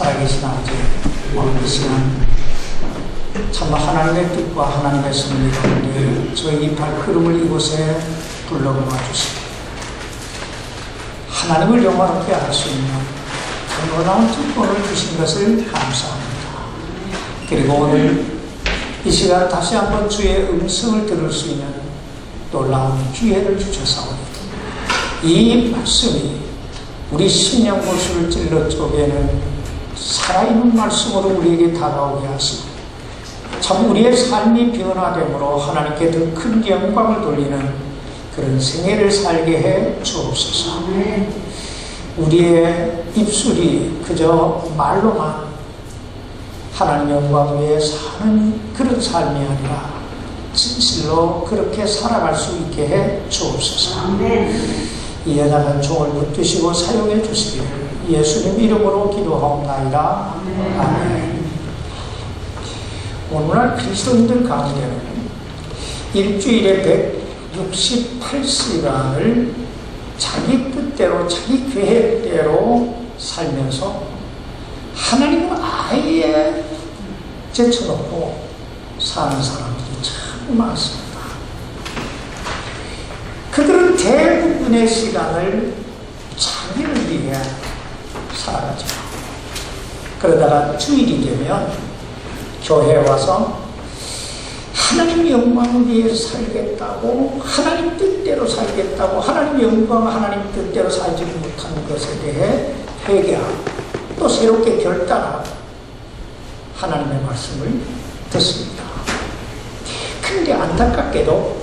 살아계신 아버지, 오늘 이 시간 참 하나님의 뜻과 하나님의 섭리 가운데 저희 발걸음을 이곳에 불러모아 주시고 하나님을 영화롭게 할 수 있는 놀라운 특권을 주신 것을 감사합니다. 그리고 오늘 이 시간 다시 한번 주의 음성을 들을 수 있는 놀라운 기회를 주셔서 이 말씀이 우리 심령 고수를 찔러 쪼개는 살아있는 말씀으로 우리에게 다가오게 하시고 참 우리의 삶이 변화됨으로 하나님께 더 큰 영광을 돌리는 그런 생애를 살게 해 주옵소서. 우리의 입술이 그저 말로만 하나님 영광 위에 사는 그런 삶이 아니라 진실로 그렇게 살아갈 수 있게 해 주옵소서. 이 연약한 종을 붙드시고 사용해 주시기를 예수님 이름으로 기도하옵나이다. 아멘. 오늘날 그리스도인들 가운데는 일주일에 168시간을 자기 뜻대로 자기 계획대로 살면서 하나님을 아예 제쳐놓고 사는 사람들이 참 많습니다. 그들은 대부분의 시간을 자기를 위해 살아가죠. 그러다가 주일이 되면 교회에 와서 하나님 영광을 위해서 살겠다고, 하나님 뜻대로 살겠다고, 하나님 영광, 하나님 뜻대로 살지 못한 것에 대해 회개하고 또 새롭게 결단하고 하나님의 말씀을 듣습니다. 그런데 안타깝게도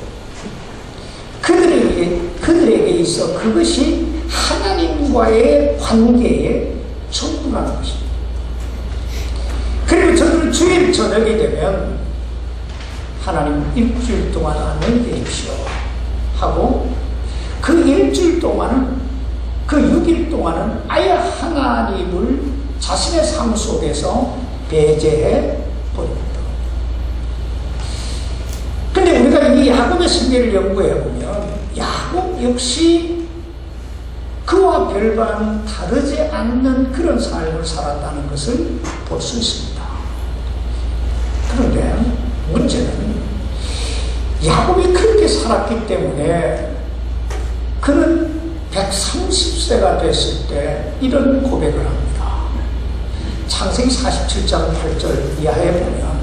그들에게 있어 그것이 하나님과의 관계에 전부라는 것입니다. 그리고 저는 주일 저녁이 되면 하나님 일주일 동안 안녕히 계십시오 하고 그 일주일 동안은 그 6일 동안은 아예 하나님을 자신의 삶 속에서 배제해 버립니다. 근데 우리가 이 야곱의 승리를 연구해 보면 야곱 역시 그와 별반 다르지 않는 그런 삶을 살았다는 것을 볼 수 있습니다. 그런데 문제는 야곱이 그렇게 살았기 때문에 그는 130세가 됐을 때 이런 고백을 합니다. 창세기 47장 8절 이하에 보면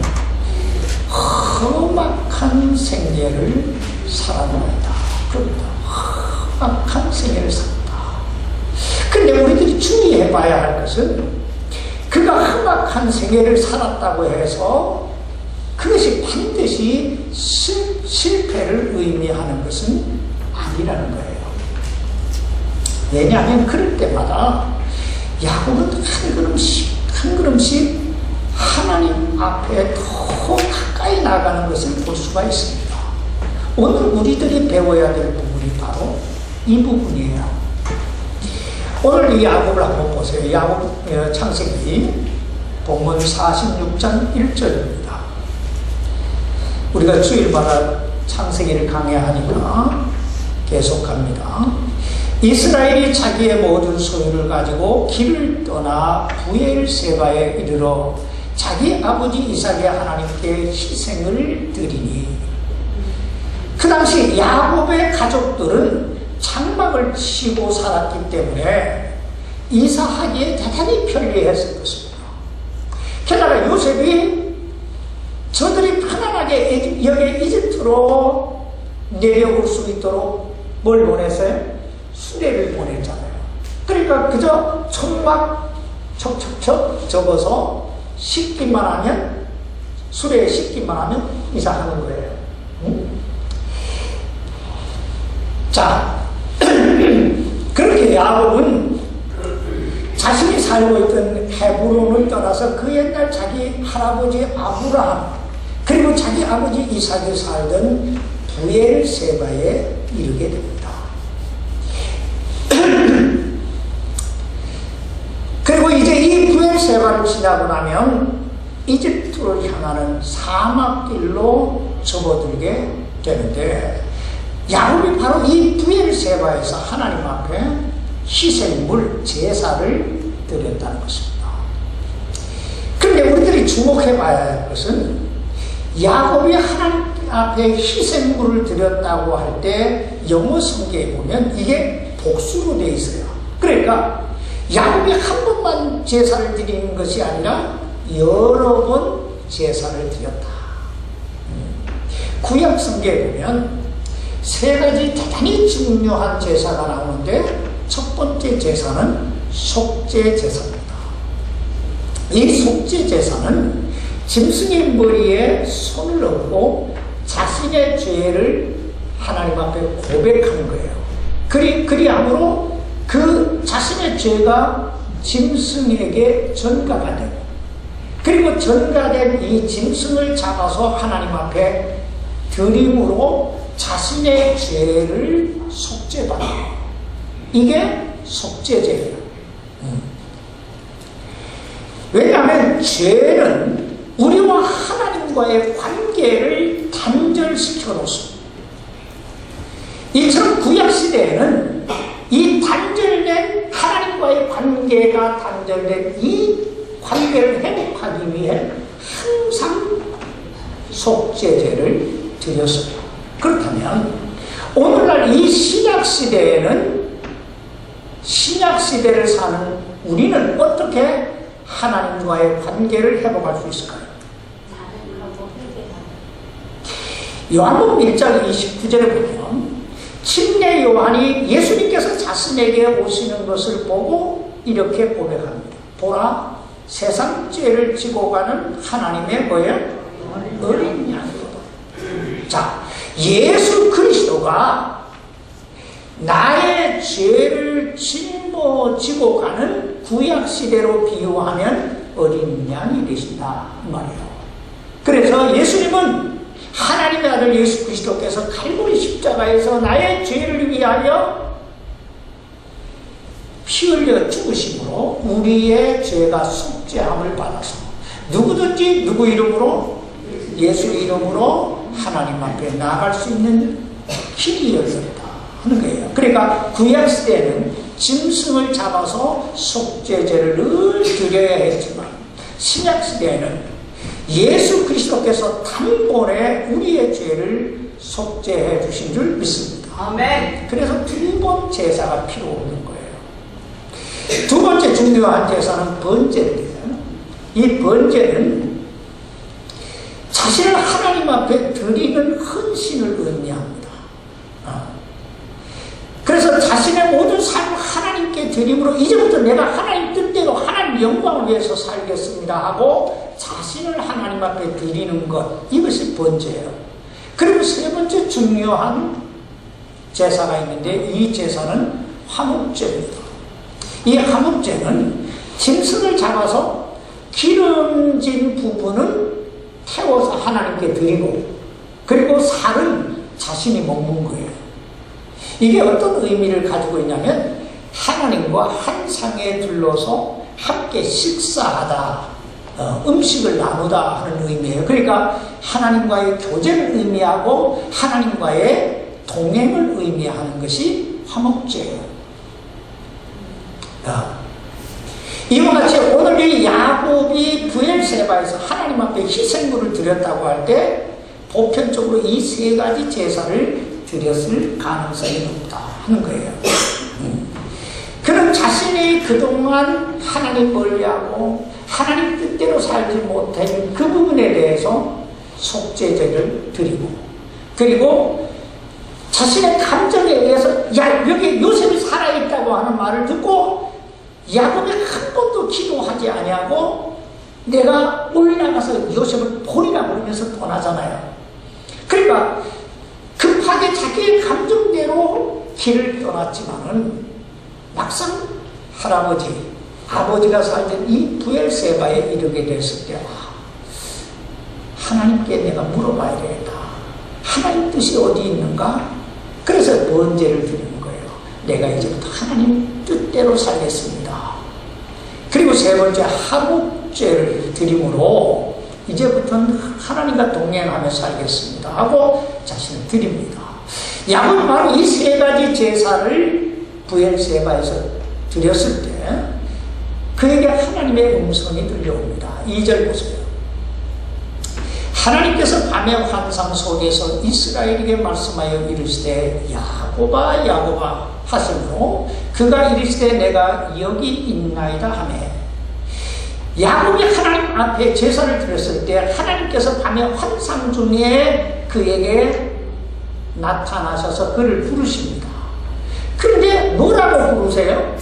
험악한 생애를 살았나이다. 그럽니다. 험악한 생애를 살았다. 그런데 우리들이 주의해봐야 할 것은 그가 험악한 생애를 살았다고 해서 그것이 반드시 실패를 의미하는 것은 아니라는 거예요. 왜냐하면 그럴 때마다 야곱은 한 걸음씩 하나님 앞에 더 가까이 나가는 것을 볼 수가 있습니다. 오늘 우리들이 배워야 될 부분이 바로 이 부분이에요. 오늘 이 야곱을 한번 보세요. 야곱 창세기 본문 46장 1절입니다. 우리가 주일마다 창세기를 강해하니까 계속합니다. 이스라엘이 자기의 모든 소유를 가지고 길을 떠나 부엘세바에 이르러 자기 아버지 이삭의 하나님께 희생을 드리니 그 당시 야곱의 가족들은 장막을 치고 살았기 때문에 이사하기에 대단히 편리했을 것입니다. 게다가 요셉이 저들이 편안하게 여기 이집트로 내려올 수 있도록 뭘 보냈어요? 수레를 보냈잖아요. 그러니까 그저 천막 척척척 접어서 싣기만 하면, 수레에 싣기만 하면 이사하는 거예요. 자, 그렇게 야곱은 자신이 살고 있던 헤브론을 떠나서 그 옛날 자기 할아버지 아브라함 그리고 자기 아버지 이삭이 살던 부엘세바에 이르게 됩니다. 그리고 이제 이 부엘세바를 지나고 나면 이집트를 향하는 사막길로 접어들게 되는데 야곱이 바로 이 부엘세바에서 하나님 앞에 희생물 제사를 드렸다는 것입니다. 우리가 주목해 봐야 할 것은 야곱이 하나님 앞에 희생물을 드렸다고 할 때 영어 성경에 보면 이게 복수로 되어 있어요. 그러니까 야곱이 한 번만 제사를 드리는 것이 아니라 여러 번 제사를 드렸다. 구약 성경에 보면 세 가지 대단히 중요한 제사가 나오는데 첫 번째 제사는 속죄 제사입니다. 이 속죄 제사는 짐승의 머리에 손을 얹고 자신의 죄를 하나님 앞에 고백하는 거예요. 그리함으로 그 자신의 죄가 짐승에게 전가가 되고, 그리고 전가된 이 짐승을 잡아서 하나님 앞에 드림으로 자신의 죄를 속죄받는, 이게 속죄제예요. 왜냐하면 죄는 우리와 하나님과의 관계를 단절시켜 놓습니다. 이처럼 구약시대에는 이 단절된 하나님과의 관계가 단절된 이 관계를 회복하기 위해 항상 속죄제를 드렸어요. 그렇다면 오늘날 이 신약시대에는, 신약시대를 사는 우리는 어떻게 하나님과의 관계를 회복할 수 있을까요? 요한복음 1장 29절에 보면 침례 요한이 예수님께서 자신에게 오시는 것을 보고 이렇게 고백합니다. 보라, 세상 죄를 지고 가는 하나님의 뭐예요? 어린 양이로다. 자, 예수 그리스도가 나의 죄를 짊어지고 가는 구약시대로 비유하면 어린 양이 되신다 이 말이에요. 그래서 예수님은 하나님의 아들 예수 그리스도께서 갈보리 십자가에서 나의 죄를 위하여 피 흘려 죽으심으로 우리의 죄가 속죄함을 받아서 누구든지 누구 이름으로, 예수 이름으로 하나님 앞에 나아갈 수 있는 길이 열렸다 하는 거예요. 그러니까 구약시대에는 짐승을 잡아서 속죄제를 늘 드려야 했지만 신약시대에는 예수 그리스도께서 단번에 우리의 죄를 속죄해 주신 줄 믿습니다. 아멘. 그래서 두 번 제사가 필요 없는 거예요. 두 번째 중요한 제사는 번제인데요. 이 번제는 자신을 하나님 앞에 드리는 헌신을 의미합니다. 그래서 자신의 모든 삶을 하나님께 드림으로 이제부터 내가 하나님 뜻대로 하나님 영광을 위해서 살겠습니다 하고 자신을 하나님 앞에 드리는 것, 이것이 번제예요. 그리고 세 번째 중요한 제사가 있는데 이 제사는 화목제입니다. 이 화목제는 짐승을 잡아서 기름진 부분은 태워서 하나님께 드리고, 그리고 살은 자신이 먹는 거예요. 이게 어떤 의미를 가지고 있냐면 하나님과 한 상에 둘러서 함께 식사하다, 음식을 나누다 하는 의미예요. 그러니까 하나님과의 교제를 의미하고 하나님과의 동행을 의미하는 것이 화목제예요. 이와 같이 오늘 이 야곱이 브엘세바에서 하나님 앞에 희생물을 드렸다고 할 때 보편적으로 이 세 가지 제사를 드렸을 가능성이 높다 하는 거예요. 그는 자신이 그동안 하나님 멀리하고 하나님 뜻대로 살지 못한 그 부분에 대해서 속죄제를 드리고, 그리고 자신의 감정에 의해서 야, 여기 요셉이 살아있다고 하는 말을 듣고 야곱이 한 번도 기도하지 아니하고 내가 올라가서 요셉을 보리라 그러면서 떠나잖아요. 그러니까 급하게 자기의 감정대로 길을 떠났지만은 막상 할아버지, 아버지가 살던 이 브엘세바에 이르게 됐을 때 하나님께 내가 물어봐야 되겠다. 하나님 뜻이 어디 있는가? 그래서 번제를 드리는 거예요. 내가 이제부터 하나님 뜻대로 살겠습니다. 그리고 세 번째 화목제를 드림으로 이제부터는 하나님과 동행하며 살겠습니다 하고 자신을 드립니다. 야곱은 바로 이 세 가지 제사를 브엘세바에서 드렸을 때 그에게 하나님의 음성이 들려옵니다. 2절 보세요. 하나님께서 밤의 환상 속에서 이스라엘에게 말씀하여 이르시되 야곱아 야곱아 하시므로 그가 이르시되 내가 여기 있나이다 하며, 야곱이 하나님 앞에 제사를 드렸을 때 하나님께서 밤의 환상 중에 그에게 나타나셔서 그를 부르십니다. 그런데 뭐라고 부르세요?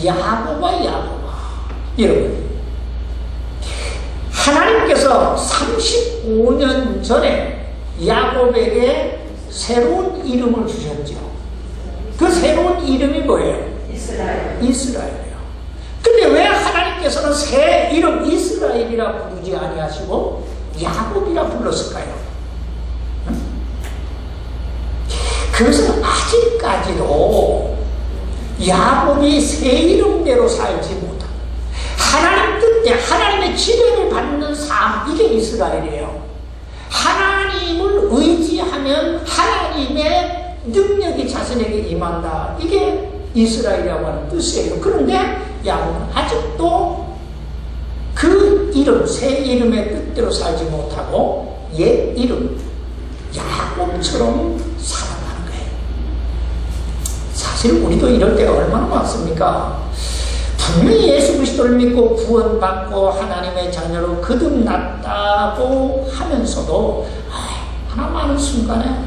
야곱아 야곱아. 여러분, 하나님께서 35년 전에 야곱에게 새로운 이름을 주셨죠. 그 새로운 이름이 뭐예요? 이스라엘이에요. 근데 왜 하나님께서는 새 이름 이스라엘이라 부르지 아니하시고 야곱이라 불렀을까요? 그것은 아직까지도 야곱이 새 이름대로 살지 못합니다. 하나님 뜻대 하나님의 지배를 받는 삶, 이게 이스라엘이에요. 하나님을 의지하면 하나님의 능력이 자신에게 임한다, 이게 이스라엘이라고 하는 뜻이에요. 그런데 야곱은 아직도 그 이름, 새 이름의 뜻대로 살지 못하고 옛 이름 야곱처럼 살아가는 거예요. 사실 우리도 이럴 때가 얼마나 많습니까? 분명히 예수 그리스도를 믿고 구원받고 하나님의 자녀로 거듭났다고 하면서도 하나 많은 순간에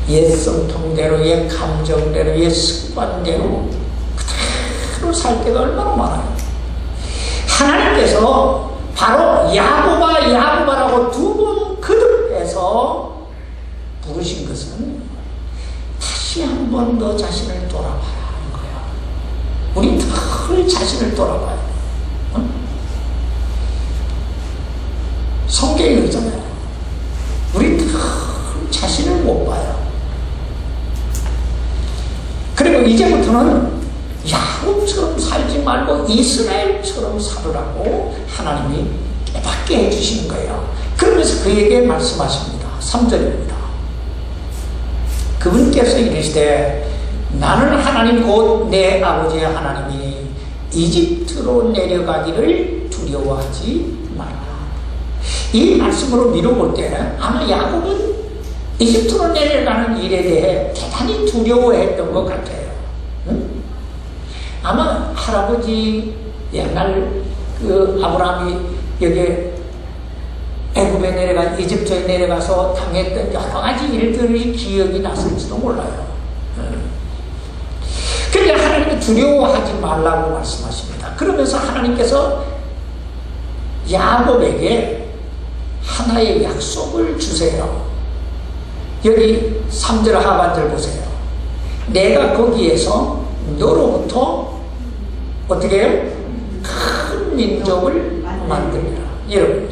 옛 성통대로, 옛 감정대로, 옛 습관대로 그대로 살 때가 얼마나 많아요. 하나님께서 바로 야곱아 야곱아라고 두 번 거듭해서 부르신 것은 다시 한 번 너 자신을 돌아봐라 하는 거야. 우리 늘 자신을 돌아봐야 돼. 성경에 그러잖아요. 우리 늘 자신을 못 봐요. 그리고 이제부터는 야곱처럼 살지 말고 이스라엘처럼 살으라고 하나님이 깨닫게 해주시는 거예요. 그러면서 그에게 말씀하십니다. 3절입니다. 그분께서 이르시되 나는 하나님 곧 내 아버지의 하나님이 이집트로 내려가기를 두려워하지 말라. 이 말씀으로 미뤄볼 때 아마 야곱은 이집트로 내려가는 일에 대해 대단히 두려워했던 것 같아요. 아마 할아버지 옛날 그 아브라함이 여기 애굽에 내려가 이집트에 내려가서 당했던 여러 가지 일들이 기억이 났을지도 몰라요. 그런데 하나님이 두려워하지 말라고 말씀하십니다. 그러면서 하나님께서 야곱에게 하나의 약속을 주세요. 여기 3절 하반절 보세요. 내가 거기에서 너로부터 어떻게 해요? 큰 민족을 만들리라. 여러분,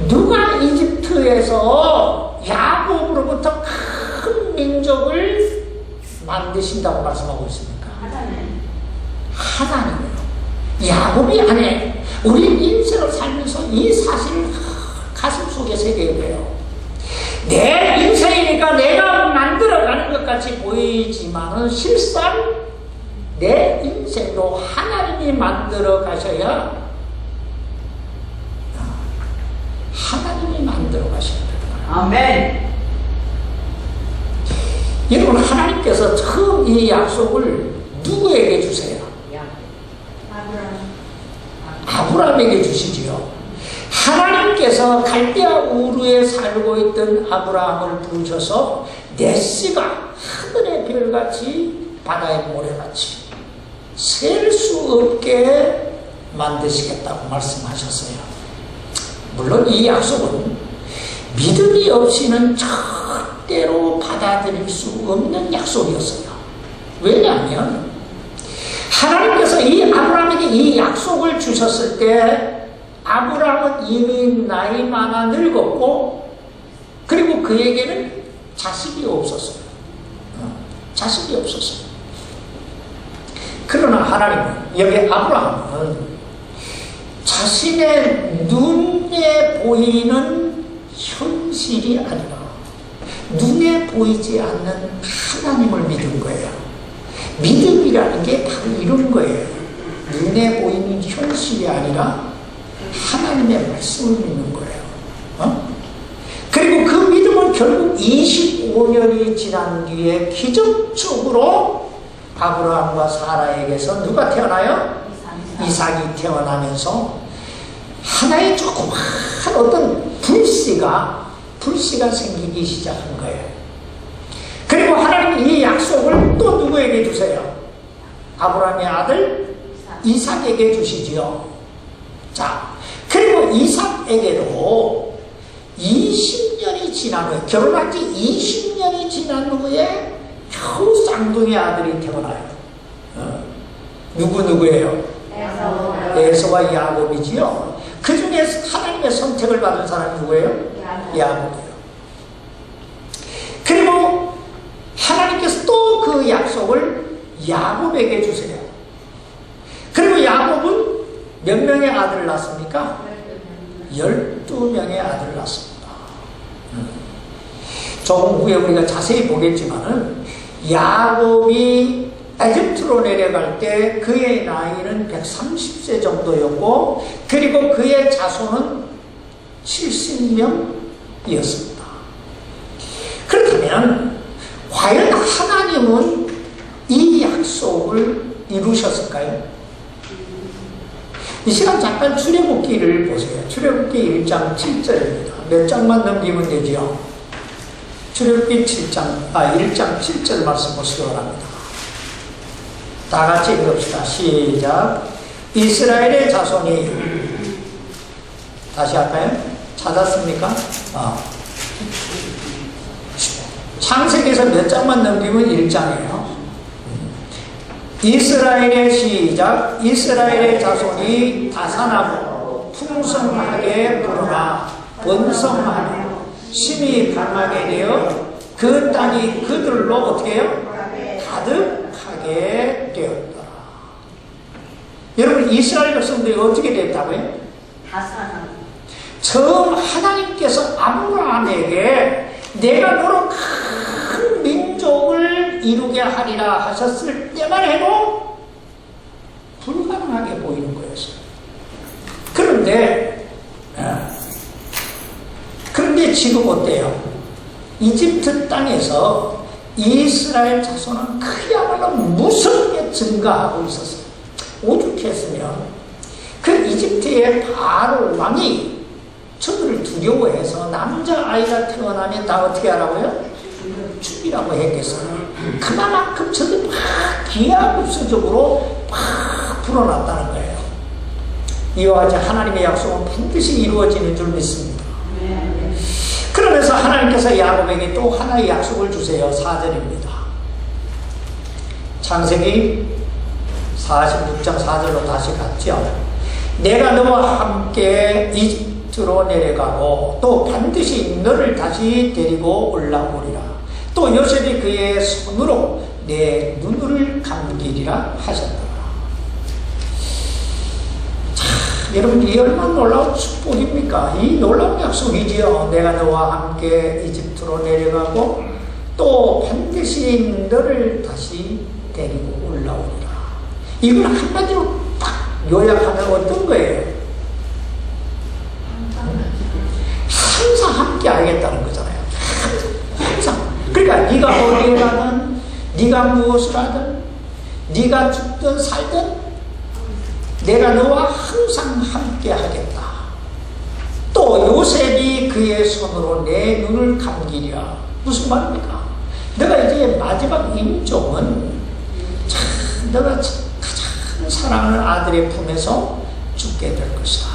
누가 이집트에서 야곱으로부터 큰 민족을 만드신다고 말씀하고 있습니까? 하나님이에요. 야곱이 아니에요. 우리 인생을 살면서 이 사실을 가슴 속에 새겨야 돼요. 내 인생이니까 내가 만들어가는 것 같이 보이지만은 실상 내 인생도 하나님이 만들어 가셔야, 하나님이 만들어 가셔야 됩니다. 아멘. 여러분, 하나님께서 처음 이 약속을 누구에게 주세요? 아브라함에게 주시지요. 하나님께서 갈대아 우르에 살고 있던 아브라함을 부르셔서 내 씨가 하늘의 별같이 바다의 모래같이 셀 수 없게 만드시겠다고 말씀하셨어요. 물론 이 약속은 믿음이 없이는 절대로 받아들일 수 없는 약속이었어요. 왜냐하면 하나님께서 이 아브라함에게 이 약속을 주셨을 때 아브라함은 이미 나이 많아 늙었고, 그리고 그에게는 자식이 없었어요. 자식이 없었어요. 그러나 하나님은, 여기 아브라함은 자신의 눈에 보이는 현실이 아니라 눈에 보이지 않는 하나님을 믿은 거예요. 믿음이라는 게 바로 이런 거예요. 눈에 보이는 현실이 아니라 하나님의 말씀을 믿는 거예요. 그리고 그 믿음은 결국 25년이 지난 뒤에 기적적으로 아브라함과 사라에게서 누가 태어나요? 이삭이 태어나면서 하나의 조그마한 어떤 불씨가 생기기 시작한 거예요. 그리고 하나님은 이 약속을 또 누구에게 주세요? 아브라함의 아들 이삭에게 주시지요. 자, 그리고 이삭에게도 20년이 지난 후에, 결혼한 지 20년이 지난 후에 겨우 쌍둥이 아들이 태어나요. 누구예요? 에서와 야곱이지요. 그 중에 하나님의 선택을 받은 사람이 누구예요? 야곱이에요. 그리고 하나님께서 또 그 약속을 야곱에게 주세요. 그리고 야곱은 몇 명의 아들을 낳습니까? 12명의 아들을 낳습니다. 조금 후에 우리가 자세히 보겠지만은 야곱이 에집트로 내려갈 때 그의 나이는 130세 정도였고, 그리고 그의 자손은 70명이었습니다. 그렇다면 과연 하나님은 이 약속을 이루셨을까요? 이 시간 잠깐 출애굽기를 보세요. 출애굽기 1장 7절입니다. 몇 장만 넘기면 되지요? 출애굽기 1장 7절 말씀 보시기 바랍니다. 다 같이 읽읍시다. 시작. 이스라엘의 자손이, 다시 할까요? 찾았습니까? 창세기에서 몇 장만 넘기면 1장이에요. 이스라엘의 시작. 이스라엘의 자손이 다산하고 풍성하게 불어나 번성하며 심히 강하게 되어 그 땅이 그들로 어떻게 해요? 가득하게 되었다. 여러분, 이스라엘 백성들이 어떻게 됐다고요? 다산하고. 처음 하나님께서 아브라함에게 내가 너로 큰 민족을 이루게 하리라 하셨을 때만 해도 불가능하게 보이는 거였어요. 그런데 지금 어때요? 이집트 땅에서 이스라엘 자손은 그야말로 무섭게 증가하고 있었어요. 오죽했으면 그 이집트의 바로 왕이 저들을 두려워해서 남자아이가 태어나면 다 어떻게 하라고요? 죽이라고 했겠어요. 그만큼 저들이 막 기하급수적으로 막 불어났다는 거예요. 이와 같이 하나님의 약속은 반드시 이루어지는 줄 믿습니다. 그러면서 하나님께서 야곱에게 또 하나의 약속을 주세요. 4절입니다. 창세기 46장 4절로 다시 갔죠. 내가 너와 함께 이집트로 내려가고 또 반드시 너를 다시 데리고 올라오리라. 또 요셉이 그의 손으로 내 눈을 감기리라 하셨다. 여러분, 이 얼마나 놀라운 축복입니까? 이 놀라운 약속이지요. 내가 너와 함께 이집트로 내려가고 또 반드시 너를 다시 데리고 올라오리라. 이걸 한마디로 딱 요약하면 어떤 거예요? 항상 함께 하겠다는 거잖아요. 항상. 그러니까 네가 어디에 가든, 네가 무엇을 하든, 네가 죽든 살든 내가 너와 항상 함께 하겠다. 또 요셉이 그의 손으로 내 눈을 감기랴. 무슨 말입니까? 너가 이제 마지막 임종은 너가 가장 사랑하는 아들의 품에서 죽게 될 것이다.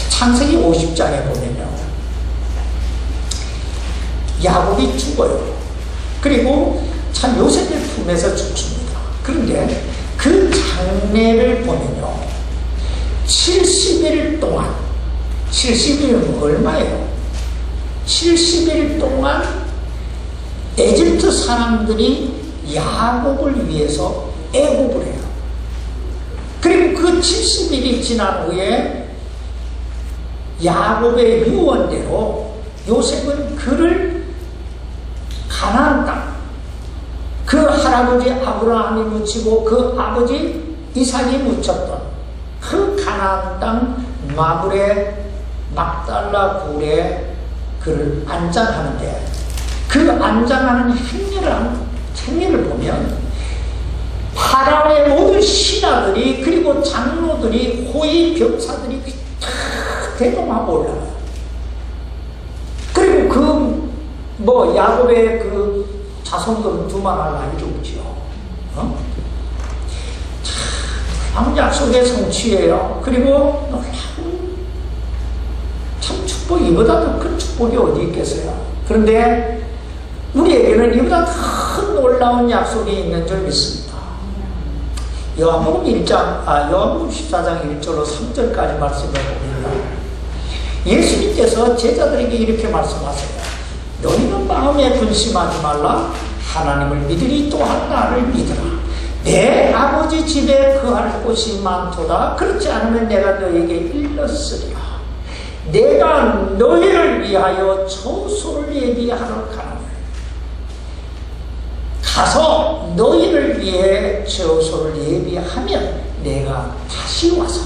창세기 50장에 보면요, 야곱이 죽어요. 그리고 참 요셉의 품에서 죽습니다. 그런데 그 장례를 보면요, 70일 동안, 70일은 얼마예요? 70일 동안 에집트 사람들이 야곱을 위해서 애굽을 해요. 그리고 그 70일이 지난 후에 야곱의 유언대로 요셉은 그를 가나안 땅, 그 할아버지 아브라함이 묻히고 그 아버지 이삭이 묻혔던 그 가나안 땅 마물의 막달라 굴에 그를 안장하는데, 그 안장하는 행위를 보면 파라오의 모든 신하들이, 그리고 장로들이, 호위 병사들이 다 대동하고 올라가요. 그리고 야곱의 그 자손들은 두말할 나위도 없지요. 참 약속의 성취예요. 그리고 놀라운 참 축복, 이보다 더 큰 축복이 어디 있겠어요. 그런데 우리에게는 이보다 큰 놀라운 약속이 있는 줄 믿습니다. 요한복음 14장 1절로 3절까지 말씀을 보면 예수님께서 제자들에게 이렇게 말씀하세요. 너희는 마음에 근심하지 말라. 하나님을 믿으니 또한 나를 믿으라. 내 아버지 집에 거할 곳이 많도다. 그렇지 않으면 내가 너에게 일렀으리라. 내가 너희를 위하여 처소를 예비하러 가노니 가서 너희를 위해 처소를 예비하면 내가 다시 와서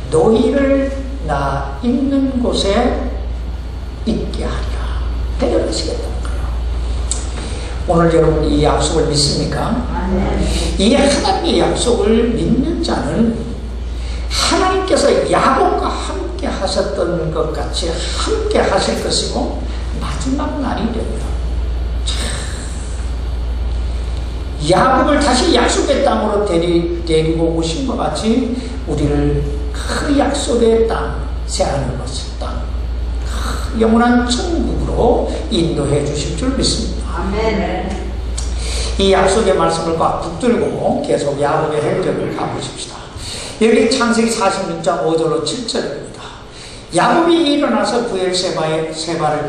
너희를 나 있는 곳에 있게 하리라. 데려가시겠다는 거예요. 오늘 여러분 이 약속을 믿습니까? 이 하나님의 약속을 믿는 자는 하나님께서 야곱과 함께 하셨던 것 같이 함께 하실 것이고 마지막 날이 됩니다. 야곱을 다시 약속의 땅으로 데리고 오신 것 같이 우리를 그 약속의 땅, 새하늘로서 땅, 영원한 천국으로 인도해 주실 줄 믿습니다. 아멘. 이 약속의 말씀을 꽉 붙들고 계속 야곱의 행적을 가보십시다. 여기 창세기 46장 5절로 7절입니다. 야곱이 일어나서 부엘세바를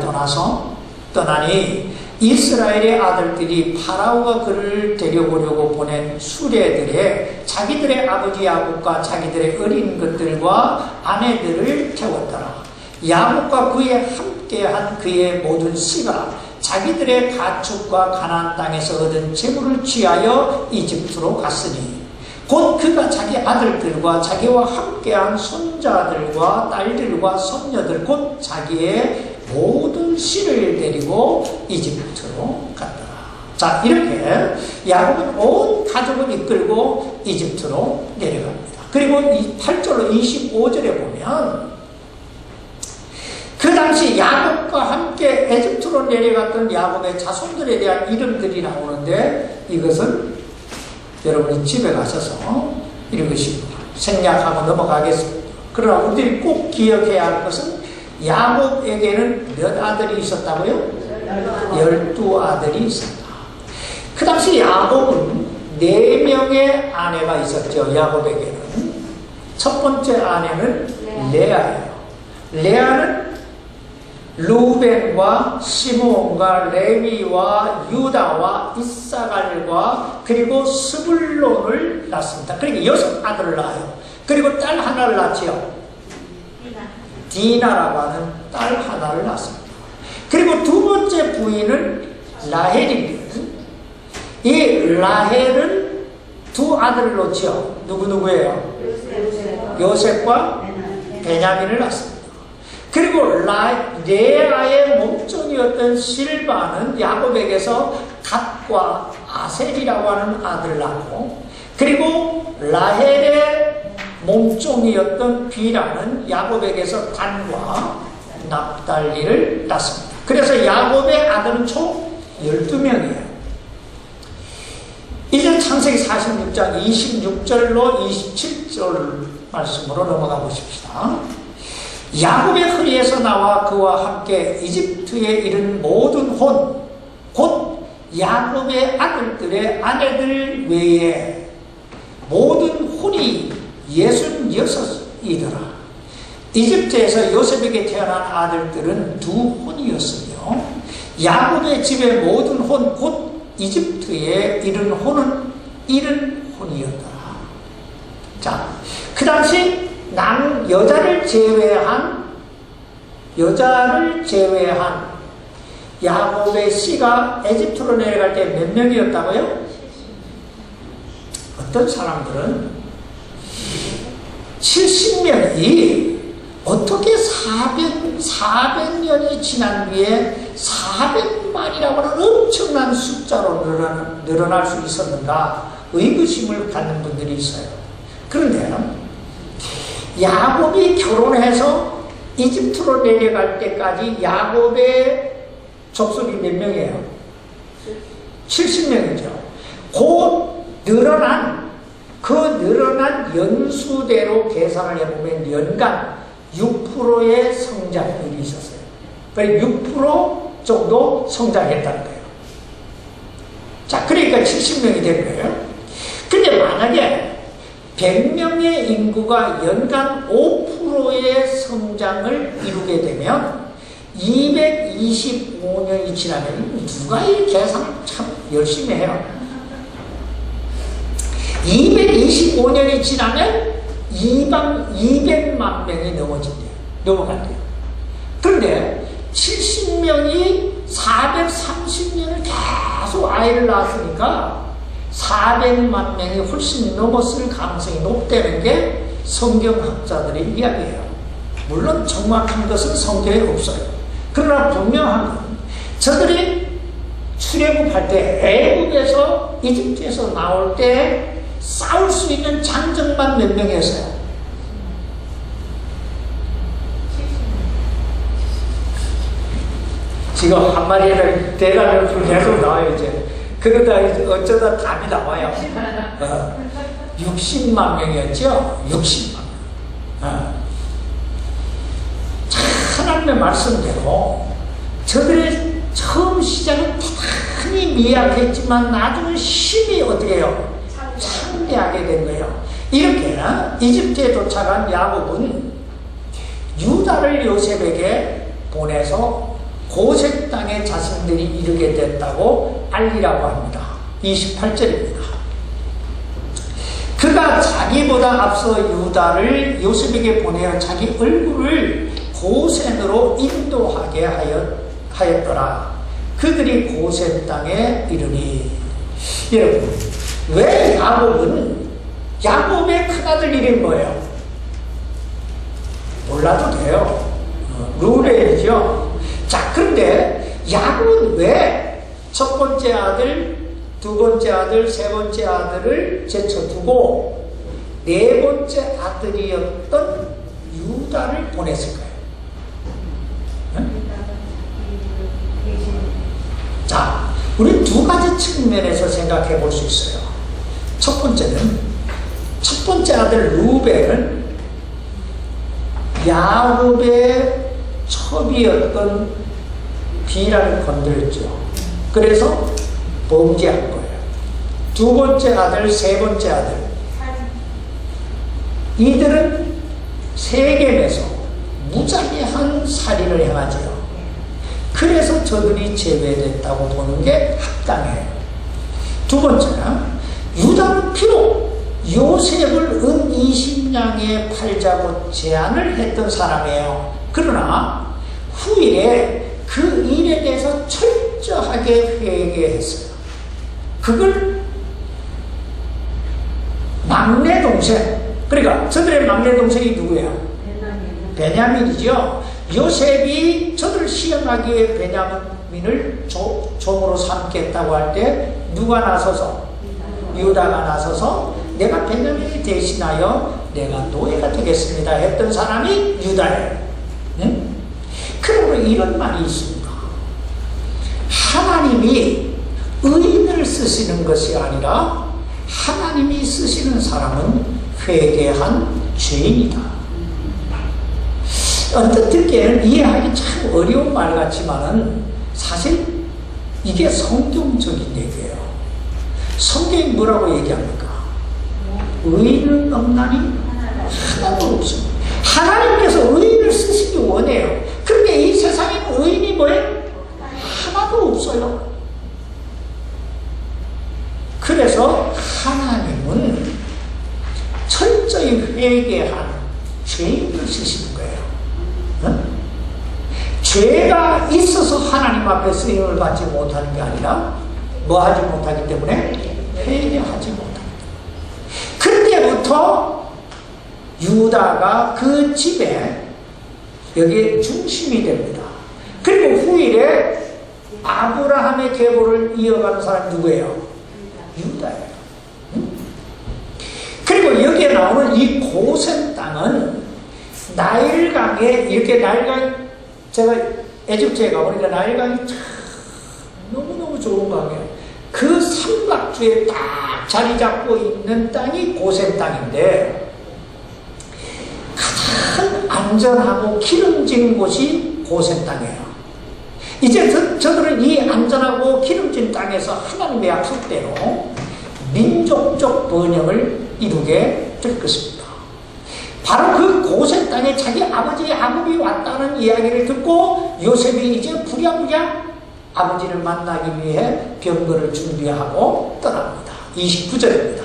떠나니 이스라엘의 아들들이 파라오가 그를 데려오려고 보낸 수레들에 자기들의 아버지 야곱과 자기들의 어린 것들과 아내들을 태웠더라. 야곱과 그에 함께한 그의 모든 씨가 자기들의 가축과 가나안 땅에서 얻은 재물을 취하여 이집트로 갔으니 곧 그가 자기 아들들과 자기와 함께한 손자들과 딸들과 손녀들 곧 자기의 모든 씨를 데리고 이집트로 갔더라. 자, 이렇게 야곱은 온 가족을 이끌고 이집트로 내려갑니다. 그리고 8절로 25절에 보면 그 당시 야곱과 함께 이집트로 내려갔던 야곱의 자손들에 대한 이름들이 나오는데 이것은 여러분이 집에 가셔서 읽으시고 생략하고 넘어가겠습니다. 그러나 우리들이 꼭 기억해야 할 것은 야곱에게는 몇 아들이 있었다고요? 12아들이 있었다. 그 당시 야곱은 4명의 아내가 있었죠. 야곱에게는 첫 번째 아내는 레아예요. 레아는 루벤과 시므온과 레위와 유다와 이사갈과 그리고 스불론을 낳습니다. 그러니까 6아들을 낳아요. 그리고 딸 하나를 낳지요. 디나라고 하는 딸 하나를 낳습니다. 그리고 두 번째 부인은 라헬입니다. 이 라헬은 두 아들을 놓지요. 누구예요? 요셉과 베냐민을 낳습니다. 그리고 레아의 몸종이었던 실바는 야곱에게서 갓과 아셀이라고 하는 아들을 낳고, 그리고 라헬의 몸종이었던 비라는 야곱에게서 단과 납달리를 낳습니다. 그래서 야곱의 아들은 총 12명이에요. 이제 창세기 46장 26절로 27절 말씀으로 넘어가 보십시다. 야곱의 허리에서 나와 그와 함께 이집트에 이른 모든 혼, 곧 야곱의 아들들의 아내들 외에 모든 혼이 66이더라. 이집트에서 요셉에게 태어난 아들들은 2혼이었으며 야곱의 집의 모든 혼, 곧 이집트에 이른 혼은 70혼이었더라. 자, 그 당시 여자를 제외한 야곱의 씨가 에집트로 내려갈 때 몇 명이었다고요? 어떤 사람들은 70명이 어떻게 400년이 지난 뒤에 400만이라고 하는 엄청난 숫자로 늘어날 수 있었는가 의구심을 갖는 분들이 있어요. 그런데 야곱이 결혼해서 이집트로 내려갈 때까지 야곱의 족속이 몇 명이에요? 70명이죠. 그 늘어난 연수대로 계산을 해보면 연간 6%의 성장률이 있었어요. 그러니까 6% 정도 성장했다는 거예요. 자, 그러니까 70명이 된 거예요. 근데 만약에 100명의 인구가 연간 5%의 성장을 이루게 되면 225년이 지나면 누가 이 계산을 참 열심히 해요. 225년이 지나면 200만 명이 넘어간대요. 그런데 70명이 430년을 계속 아이를 낳았으니까 400만 명이 훨씬 넘었을 가능성이 높다는 게 성경학자들의 이야기예요. 물론 정확한 것은 성경에 없어요. 그러나 분명한 건 저들이 출애굽할 때 애굽에서 이집트에서 나올 때 싸울 수 있는 장정만 몇 명이었어요? 지금 한 마리를 대단히 계속 나와요, 이제. 그러다 이제 어쩌다 답이 나와요. 60만 명이었죠? 60만 명. 하나님의 말씀대로 저들의 처음 시작은 대단히 미약했지만 나중에 힘이 어떻게 해요? 창대하게 된 거예요. 이렇게 이집트에 도착한 야곱은 유다를 요셉에게 보내서 고색 땅에 자신들이 이르게 됐다고 알리라고 합니다. 28절입니다. 그가 자기보다 앞서 유다를 요셉에게 보내어 자기 얼굴을 고센으로 인도하게 하였더라. 그들이 고센 땅에 이르니. 여러분, 왜 야곱의 큰아들 이름이 뭐예요? 몰라도 돼요. 루벤이죠. 자, 그런데 야곱은 왜 첫 번째 아들, 두 번째 아들, 세 번째 아들을 제쳐두고 네 번째 아들이었던 유다를 보냈을까요? 자, 우리 두 가지 측면에서 생각해 볼 수 있어요. 첫 번째는, 첫 번째 아들 루벤은 야곱의 첩이었던 비라를 건드렸죠. 그래서 범죄한 거예요. 두 번째 아들, 세 번째 아들, 이들은 세겜에서 무자비한 살인을 행하죠. 그래서 저들이 제외됐다고 보는 게 합당해요. 두 번째는 유다는 비록 요셉을 은 20냥에 팔자고 제안을 했던 사람이에요. 그러나 후일에 그 일에 대해서 철저하게 회개했어요. 그걸 막내 동생, 그러니까 저들의 막내 동생이 누구예요? 베냐민이죠. 요셉이 저들을 시험하기에 베냐민을 종으로 삼겠다고 할 때 누가 나서서? 유다가 나서서 내가 베냐민을 대신하여 내가 노예가 되겠습니다 했던 사람이 유다예요. 응? 그러므로 이런 말이 있습니다. 하나님이 의인을 쓰시는 것이 아니라 하나님이 쓰시는 사람은 회개한 죄인이다. 어떤 듣기에는 이해하기 참 어려운 말 같지만은 사실 이게 성경적인 얘기예요. 성경이 뭐라고 얘기합니까? 의인은 없나니 하나도 없습니다. 하나님께서 의인을 쓰시기 원해요. 그런데 이 세상에는 의인이 뭐예요? 하나도 없어요. 그래서 하나님은 철저히 회개한 죄인을 쓰시는 거예요. 응? 죄가 있어서 하나님 앞에 쓰임을 받지 못하는 게 아니라 뭐 하지 못하기 때문에 회개하지 못합니다. 그때부터 유다가 그 집에 여기에 중심이 됩니다. 그리고 후일에 아브라함의 계보를 이어가는 사람이 누구예요? 유다예요. 그리고 여기에 나오는 이 고센 땅은 나일강에 이렇게 나일강, 제가 에집트에 가보니까 나일강이 참 너무너무 좋은 강이에요. 그 삼각주에 딱 자리 잡고 있는 땅이 고센 땅인데 가장 안전하고 기름진 곳이 고센 땅이에요. 이제 저들은 이 안전하고 기름진 땅에서 하나님의 약속대로 민족적 번영을 이루게 될 것입니다. 바로 그 고센 땅에 자기 아버지 야곱이 왔다는 이야기를 듣고 요셉이 이제 부랴부랴 아버지를 만나기 위해 병거를 준비하고 떠납니다. 29절입니다.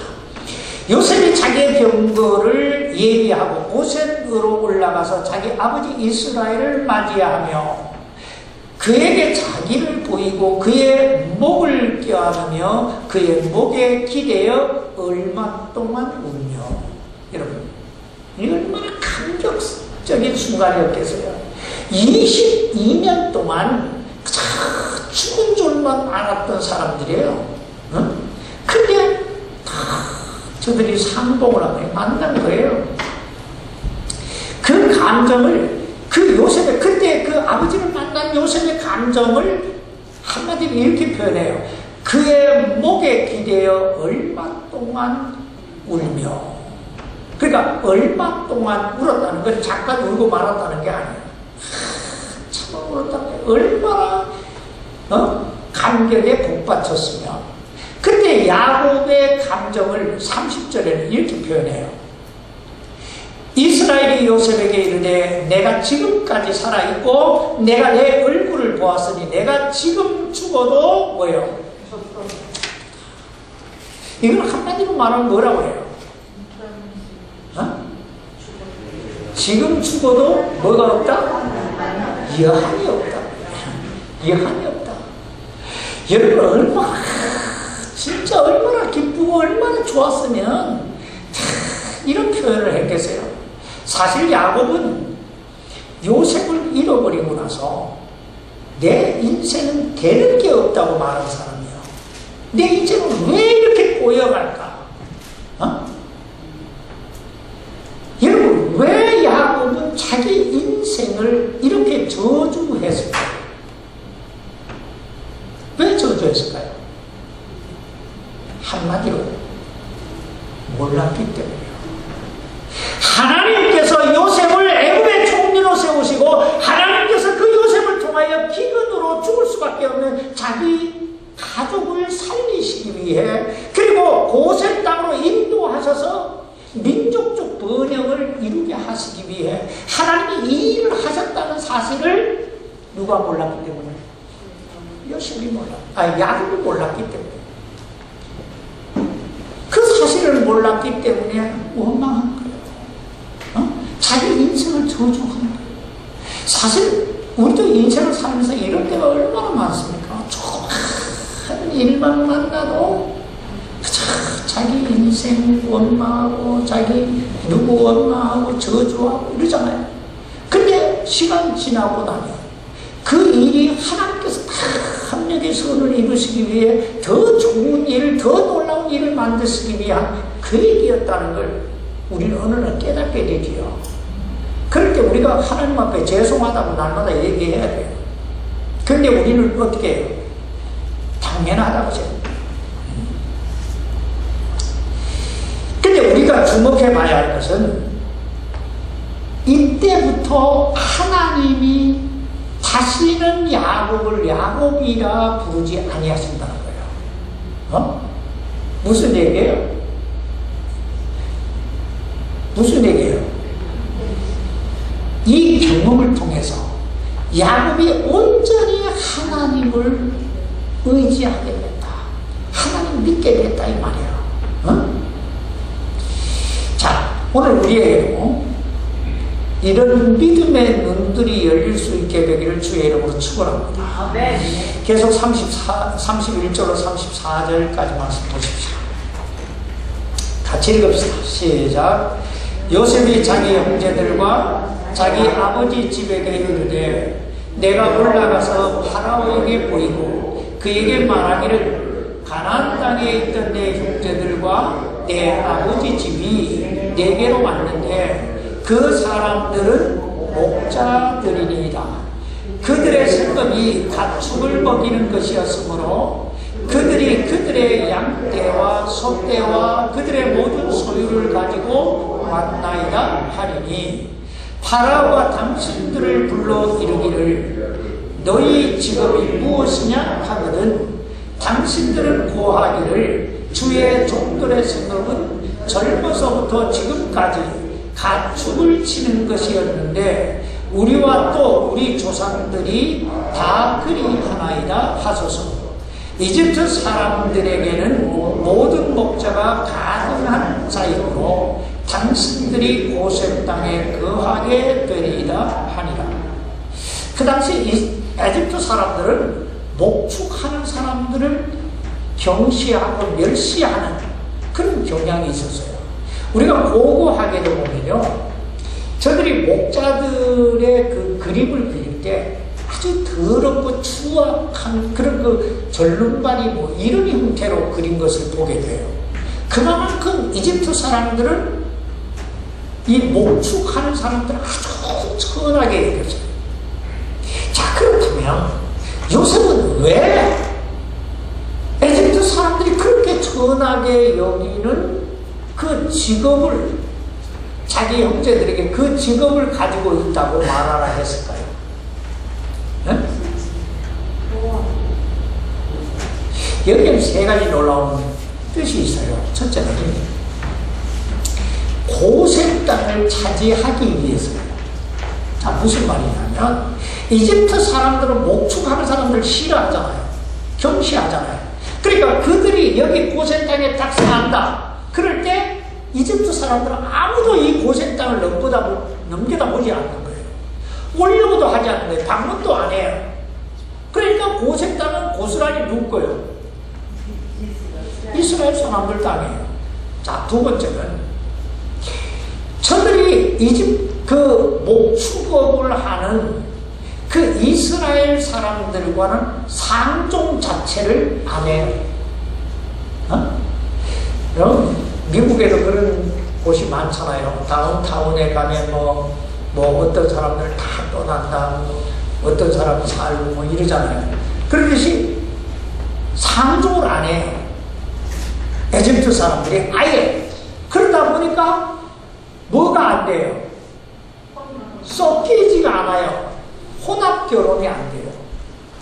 요셉이 자기의 병거를 예비하고 고센으로 올라가서 자기 아버지 이스라엘을 맞이하며 그에게 자기를 보이고 그의 목을 껴안으며 그의 목에 기대어 얼마 동안 울며. 여러분, 이 얼마나 감격적인 순간이었겠어요. 22년 동안 죽은 줄만 알았던 사람들이에요. 근데 저들이 상봉을 하고 만난 거예요. 그 감정을, 그 요셉의, 그때 그 아버지를 만난 요셉의 감정을 한마디로 이렇게 표현해요. 그의 목에 기대어 얼마 동안 울며. 그러니까 얼마 동안 울었다는 건 잠깐 울고 말았다는 게 아니에요. 참 울었다는 게 얼마나 감격에 복받쳤으며. 그때 야곱의 감정을 30절에는 이렇게 표현해요. 이스라엘이 요셉에게 이르되 내가 지금까지 살아있고 내가 내 얼굴을 보았으니 내가 지금 죽어도 뭐예요? 이걸 한마디로 말하면 뭐라고 해요? 지금 죽어도 뭐가 없다? 여한이 없다. 여한이 없다. 여러분 얼마나 진짜 얼마나 기쁘고 얼마나 좋았으면 이런 표현을 했겠어요. 사실 야곱은 요셉을 잃어버리고 나서 내 인생은 되는 게 없다고 말한 사람이에요. 내 인생은 왜 이렇게 꼬여갈까? 여러분, 왜 야곱은 자기 인생을 이렇게 저주했을까요? 왜 저주했을까요? 한마디로 몰랐기 때문이에요. 하나님께서 요셉을 애굽의 총리로 세우시고 하나님께서 그 요셉을 통하여 기근으로 죽을 수밖에 없는 자기 가족을 살리시기 위해, 그리고 고센 땅으로 인도하셔서 민족적 번영을 이루게 하시기 위해 하나님이 이 일을 하셨다는 사실을 누가 몰랐기 때문에? 요셉이 야곱이 몰랐기 때문에. 그 사실을 몰랐기 때문에 원망한 거예요. 자기 인생을 저주한 거예요. 사실 우리도 인생을 살면서 이런 때가 얼마나 많습니까? 좋은 일만 만나도 자기 인생 원망하고 자기 누구 원망하고 저주하고 이러잖아요. 근데 시간 지나고 나면 그 일이 하나님께서 다 합력의 선을 이루시기 위해 더 좋은 일, 더 놀라운 일을 만드시기 위한 그 일이었다는 걸 우리는 어느 날 깨닫게 되지요. 그럴 때 우리가 하나님 앞에 죄송하다고 날마다 얘기해야 돼요. 그런데 우리는 어떻게 해요? 당연하다고 생각해요. 근데 우리가 주목해 봐야 할 것은 이때부터 하나님이 다시는 야곱을 야곱이라 부르지 아니하신다는 거예요. 무슨 얘기예요? 무슨 얘기예요? 이 경험을 통해서 야곱이 온전히 하나님을 의지하게 됐다. 하나님 믿게 됐다 이 말이에요. 자, 오늘 우리에게도 이런 믿음의 눈들이 열릴 수 있게 되기를 주의 이름으로 축원합니다. 계속 31절로 34절까지 말씀 보십시오. 같이 읽읍시다. 시작. 요셉이 자기 형제들과 자기 아버지 집에게 이르되 내가 올라가서 파라오에게 보이고 그에게 말하기를 가나안 땅에 있던 내 형제들과 내 아버지 집이 내게로 왔는데 그 사람들은 목자들이니이다. 그들의 생업이 가축을 먹이는 것이었으므로 그들이 그들의 양떼와 소떼와 그들의 모든 소유를 가지고 왔나이다 하리니 파라오가 당신들을 불러 이르기를 너희 직업이 무엇이냐 하거든 당신들은 고하기를 주의 종들의 생업은 젊어서부터 지금까지 가축을 치는 것이었는데 우리와 또 우리 조상들이 다 그리 하나이다 하소서. 이집트 사람들에게는 모든 목자가 가능한 자이므로 당신들이 고센 땅에 거하게 되리이다 하니라. 그 당시 에집트 사람들은 목축하는 사람들을 경시하고 멸시하는 그런 경향이 있었어요. 우리가 고고하게도 보면요, 저들이 목자들의 그 그림을 그릴 때 아주 더럽고 추악한 그런 그 절름발이 뭐 이런 형태로 그린 것을 보게 돼요. 그만큼 이집트 사람들은 이 목축하는 사람들은 아주 천하게 여겨져요. 자, 그렇다면 요셉은 왜 에집트 사람들이 그렇게 천하게 여기는 그 직업을 자기 형제들에게 그 직업을 가지고 있다고 말하라 했을까요? 네? 여기에 세 가지 놀라운 뜻이 있어요. 첫째는 고센 땅을 차지하기 위해서예요. 자, 무슨 말이냐면 이집트 사람들은 목축하는 사람들 싫어하잖아요. 경시하잖아요. 그러니까 그들이 여기 고센 땅에 딱 산다. 그럴 때 이집트 사람들은 아무도 이 고센 땅을 넘겨다보지 않는 거예요. 오려고도 하지 않는 거예요. 방문도 안 해요. 그러니까 고센 땅은 고스란히 누구 거예요? 이스라엘 사람들 땅이에요. 자, 두 번째는 저들이 그 목축업을 하는 그 이스라엘 사람들과는 상종 자체를 안 해요. 여러분, 미국에도 그런 곳이 많잖아요. 다운타운에 가면 뭐 어떤 사람들 다 떠난다, 어떤 사람이 살고 뭐 이러잖아요. 그러듯이 상종을 안 해요. 에집트 사람들이 아예. 그러다 보니까 뭐가 안 돼요? 섞이지가 않아요. 혼합 결혼이 안 돼요.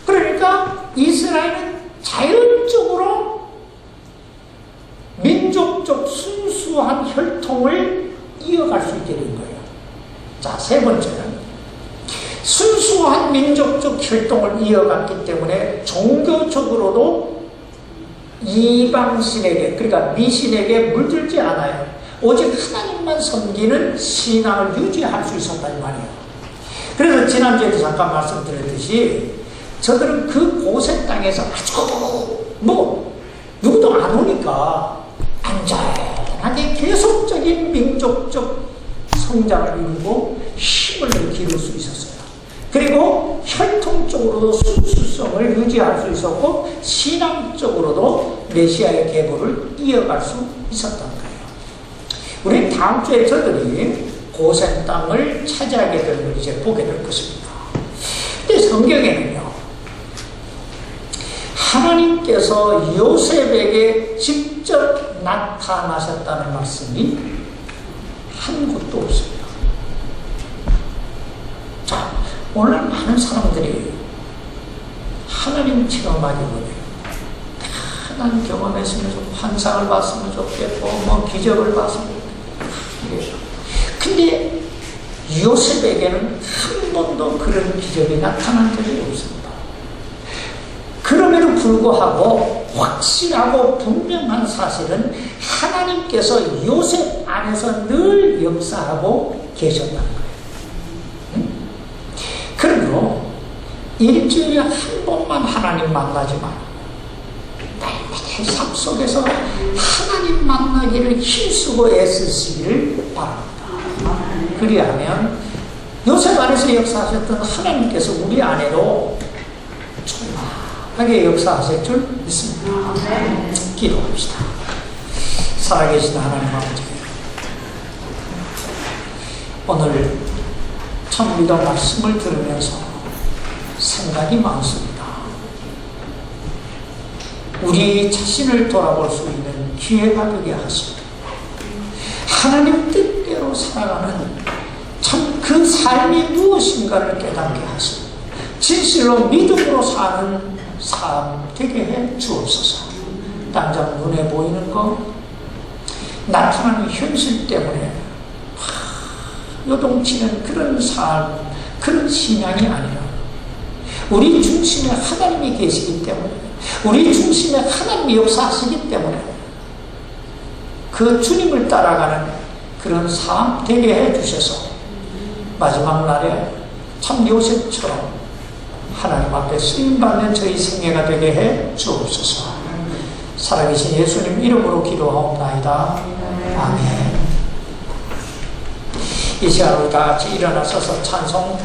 그러니까 이스라엘은 자연적으로 민족적 순수한 혈통을 이어갈 수 있게 된 거예요. 자, 세 번째는 순수한 민족적 혈통을 이어갔기 때문에 종교적으로도 이방신에게, 그러니까 미신에게 물들지 않아요. 오직 하나님만 섬기는 신앙을 유지할 수 있었단 말이에요. 그래서 지난주에도 잠깐 말씀드렸듯이 저들은 그 고센 땅에서 아주 누구도 안 오니까 안전하게 계속적인 민족적 성장을 이루고 힘을 기를 수 있었어요. 그리고 혈통적으로도 순수성을 유지할 수 있었고 신앙적으로도 메시아의 계보를 이어갈 수 있었던 거예요. 우리 다음 주에 저들이 고센 땅을 차지하게 될 걸 이제 보게 될 것입니다. 근데 성경에는요, 하나님께서 요셉에게 직접 나타나셨다는 말씀이 한 곳도 없습니다. 자, 오늘 많은 사람들이 하나님 체험하기 원해요. 하나님 경험했으면 좋겠고, 환상을 봤으면 좋겠고, 뭐 기적을 봤으면 좋겠고. 근데 요셉에게는 한 번도 그런 기적이 나타난 적이 없습니다. 그럼에도 불구하고 확실하고 분명한 사실은 하나님께서 요셉 안에서 늘 역사하고 계셨다는 거예요. 그러므로 일주일에 한 번만 하나님 만나지 말고 내 삶 속에서 하나님 만나기를 힘쓰고 애쓰시기를 바랍니다. 그리하면 요셉 안에서 역사하셨던 하나님께서 우리 안에도 충만하게 역사하실 줄 믿습니다. 기도합시다. 살아계신 하나님 아버지, 오늘 참 우리가 말씀을 들으면서 생각이 많습니다. 우리 자신을 돌아볼 수 있는 기회가 되게 하시고 하나님 뜻대로 살아가는 참 그 삶이 무엇인가를 깨닫게 하시고 진실로 믿음으로 사는 삶 되게 해 주옵소서. 당장 눈에 보이는 것, 나타나는 현실 때문에 요동치는 그런 삶, 그런 신앙이 아니라 우리 중심에 하나님이 계시기 때문에, 우리 중심에 하나님이 역사하시기 때문에 그 주님을 따라가는 그런 삶 되게 해주셔서 마지막 날에 참 요셉처럼 하나님 앞에 쓰임받는 저희 생애가 되게 해 주옵소서. 살아계신 예수님 이름으로 기도하옵나이다. 아멘. 이 시간 우리 다 같이 일어나서서 찬송